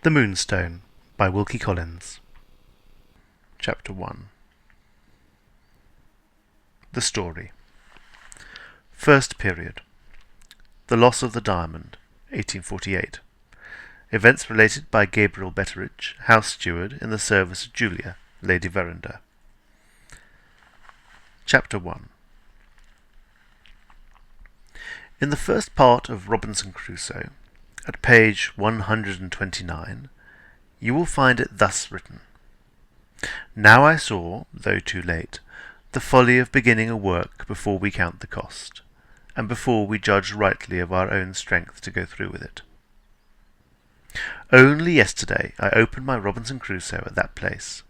The Moonstone by Wilkie Collins. Chapter 1. The Story. First Period. The Loss of the Diamond, 1848. Events related by Gabriel Betteridge, house steward in the service of Julia, Lady Verinder. Chapter 1. In the first part of Robinson Crusoe, at page 129, you will find it thus written: Now I saw, though too late, the folly of beginning a work before we count the cost, and before we judge rightly of our own strength to go through with it. Only yesterday I opened my Robinson Crusoe at that place.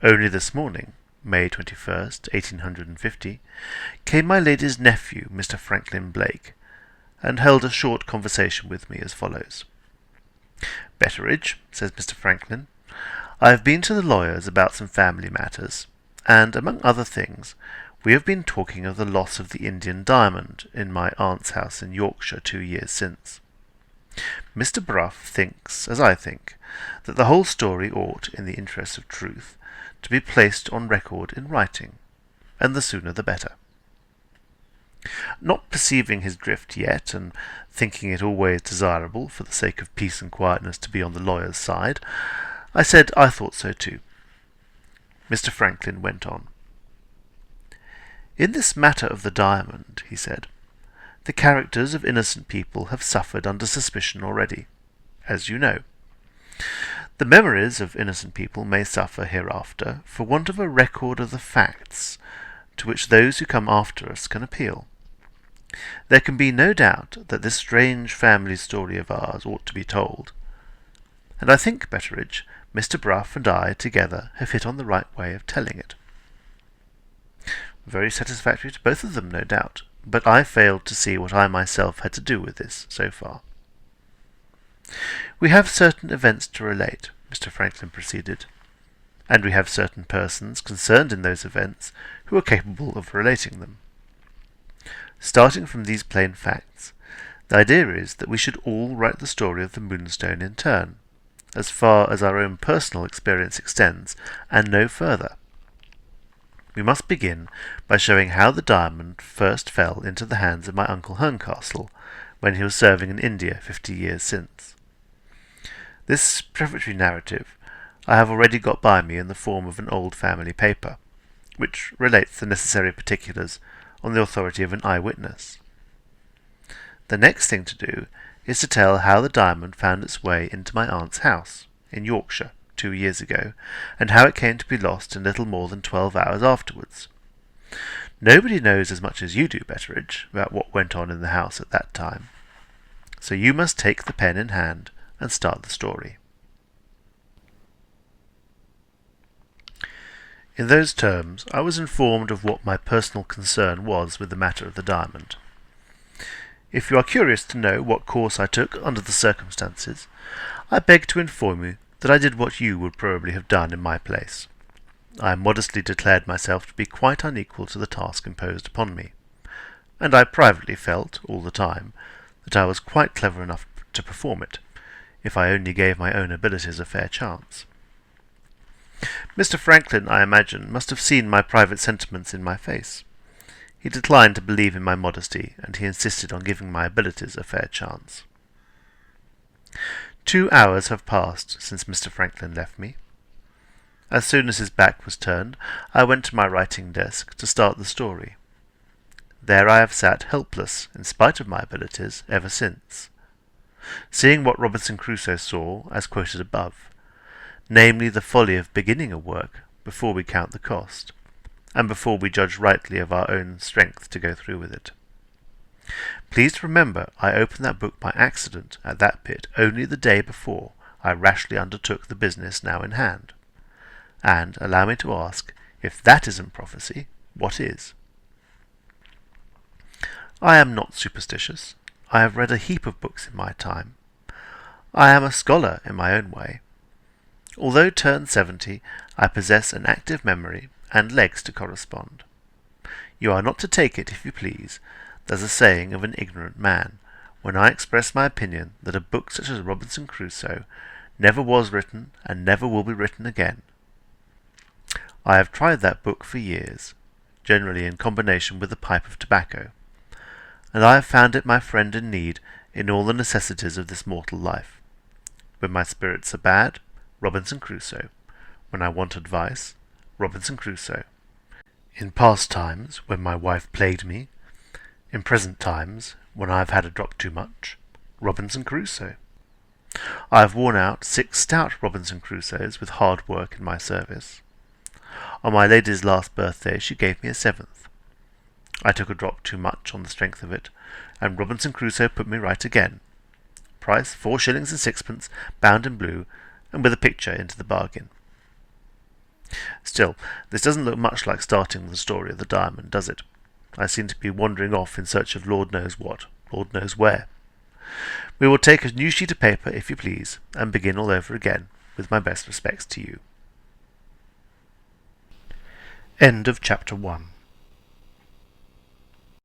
Only this morning, May 21st, 1850, came my lady's nephew, Mr. Franklin Blake, and held a short conversation with me as follows. Betteridge, says Mr. Franklin, I have been to the lawyers about some family matters, and, among other things, we have been talking of the loss of the Indian diamond in my aunt's house in Yorkshire 2 years since. Mr. Brough thinks, as I think, that the whole story ought, in the interests of truth, to be placed on record in writing, and the sooner the better. Not perceiving his drift yet, and thinking it always desirable, for the sake of peace and quietness, to be on the lawyer's side, I said I thought so too. Mr. Franklin went on. In this matter of the diamond, he said, the characters of innocent people have suffered under suspicion already, as you know. The memories of innocent people may suffer hereafter for want of a record of the facts to which those who come after us can appeal. There can be no doubt that this strange family story of ours ought to be told, and I think, Betteridge, Mr. Brough and I together have hit on the right way of telling it. Very satisfactory to both of them, no doubt, but I failed to see what I myself had to do with this so far. We have certain events to relate, Mr. Franklin proceeded, and we have certain persons concerned in those events who are capable of relating them. Starting from these plain facts, the idea is that we should all write the story of the Moonstone in turn, as far as our own personal experience extends, and no further. We must begin by showing how the diamond first fell into the hands of my Uncle Herncastle, when he was serving in India 50 years since. This prefatory narrative I have already got by me in the form of an old family paper, which relates the necessary particulars on the authority of an eyewitness. The next thing to do is to tell how the diamond found its way into my aunt's house in Yorkshire 2 years ago, and how it came to be lost in little more than 12 hours afterwards. Nobody knows as much as you do, Betteridge, about what went on in the house at that time, so you must take the pen in hand and start the story. In those terms I was informed of what my personal concern was with the matter of the diamond. If you are curious to know what course I took under the circumstances, I beg to inform you that I did what you would probably have done in my place. I modestly declared myself to be quite unequal to the task imposed upon me, and I privately felt, all the time, that I was quite clever enough to perform it, if I only gave my own abilities a fair chance. Mr. Franklin, I imagine, must have seen my private sentiments in my face. He declined to believe in my modesty, and he insisted on giving my abilities a fair chance. 2 hours have passed since Mr. Franklin left me. As soon as his back was turned, I went to my writing desk to start the story. There I have sat helpless, in spite of my abilities, ever since, seeing what Robinson Crusoe saw, as quoted above, namely the folly of beginning a work before we count the cost, and before we judge rightly of our own strength to go through with it. Please to remember I opened that book by accident at that bit only the day before I rashly undertook the business now in hand. And allow me to ask, if that isn't prophecy, what is? I am not superstitious. I have read a heap of books in my time. I am a scholar in my own way. Although turned 70, I possess an active memory and legs to correspond. You are not to take it, if you please, as a saying of an ignorant man, when I express my opinion that a book such as Robinson Crusoe never was written and never will be written again. I have tried that book for years, generally in combination with a pipe of tobacco, and I have found it my friend in need in all the necessities of this mortal life. When my spirits are bad, Robinson Crusoe. When I want advice, Robinson Crusoe. In past times, when my wife plagued me, in present times, when I have had a drop too much, Robinson Crusoe. I have worn out 6 stout Robinson Crusoes with hard work in my service. On my lady's last birthday she gave me a 7th. I took a drop too much on the strength of it, and Robinson Crusoe put me right again. Price 4 shillings and 6pence, bound in blue, and with a picture into the bargain. Still, this doesn't look much like starting the story of the diamond, does it? I seem to be wandering off in search of Lord knows what, Lord knows where. We will take a new sheet of paper, if you please, and begin all over again, with my best respects to you. End of Chapter 1.